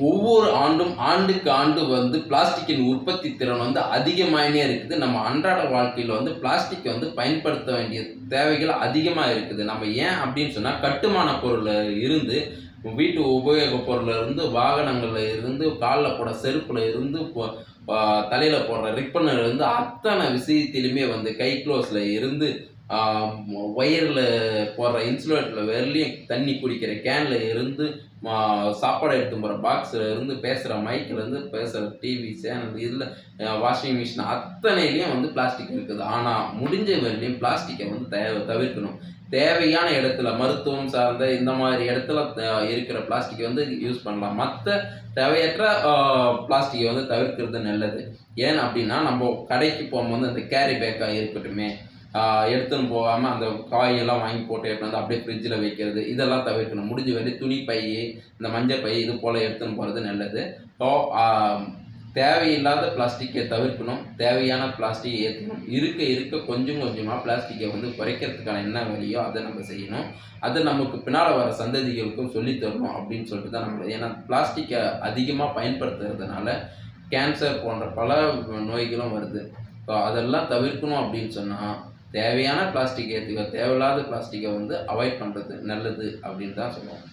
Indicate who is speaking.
Speaker 1: ஒவ்வொரு ஆண்டும் ஆண்டுக்கு ஆண்டு வந்து பிளாஸ்டிக்கின் உற்பத்தி திறன் வந்து அதிகமாயினே இருக்குது. நம்ம அன்றாட வாழ்க்கையில வந்து பிளாஸ்டிக் வந்து பயன்படுத்த வேண்டிய தேவைகள் அதிகமா இருக்குது. நம்ம ஏன் அப்படின்னு சொன்னா, கட்டுமான பொருள்ல இருந்து, வீட்டு உபயோகப் பொருள்ல இருந்து, வாகனங்கள்ல இருந்து, கால்ல போட செருப்புல இருந்து, தலையில போடுற ரிப்பன்ல இருந்து, அத்தனை விஷயத்திலுமே வந்து கை க்ளோஸ்ல இருந்து, ஆ ஒயர்ல போடுற இன்சுலேட்டர்ல வரலையும், தண்ணி குடிக்கிற கேன்ல இருந்து, மா சாப்பாடு எடுத்துன்னு போற பாக்ஸ்ல இருந்து, பேசுற மைக்ல இருந்து, பேசுற டிவி சேனல் இதுல வாஷிங் மிஷின் அத்தனையிலயும் வந்து பிளாஸ்டிக் இருக்குது. ஆனா முடிஞ்ச வரையிலும் பிளாஸ்டிக்கை வந்து தவிர்க்கணும். தேவையான இடத்துல மருத்துவம் சார்ந்த இந்த மாதிரி இடத்துல இருக்கிற பிளாஸ்டிக்கை வந்து யூஸ் பண்ணலாம். மத்த தேவையற்ற பிளாஸ்டிக்கை வந்து தவிர்க்கிறது நல்லது. ஏன் அப்படின்னா, நம்ம கடைக்கு போகும்போது அந்த கேரி பேக்கா இருக்கட்டுமே, எடுத்துன்னு போகாம அந்த காயெல்லாம் வாங்கி போட்டு எடுத்துட்டு வந்து அப்படியே ஃப்ரிட்ஜில் வைக்கிறது, இதெல்லாம் தவிர்க்கணும். முடிஞ்ச வரையும் துணி பை, இந்த மஞ்சள் பை இது போல் எடுத்துன்னு போகிறது நல்லது. ஸோ தேவையில்லாத பிளாஸ்டிக்கை தவிர்க்கணும். தேவையான பிளாஸ்டிக்கை ஏற்றணும். இருக்க இருக்க கொஞ்சம் கொஞ்சமாக பிளாஸ்டிக்கை வந்து குறைக்கிறதுக்கான என்ன வழியோ அதை நம்ம செய்யணும். அது நமக்கு பின்னால் வர சந்ததிகளுக்கும் சொல்லித் தரணும் அப்படின்னு சொல்லிட்டு தான் நம்ம. ஏன்னா பிளாஸ்டிக்கை அதிகமாக பயன்படுத்துறதுனால கேன்சர் போன்ற பல நோய்களும் வருது. ஸோ அதெல்லாம் தவிர்க்கணும் அப்படின்னு சொன்னால், தேவையான பிளாஸ்டிக் ஏற்றுக்க, தேவையில்லாத பிளாஸ்டிக்கை வந்து அவாய்ட் பண்ணுறது நல்லது அப்படின்னு தான் சொல்லுவோம்.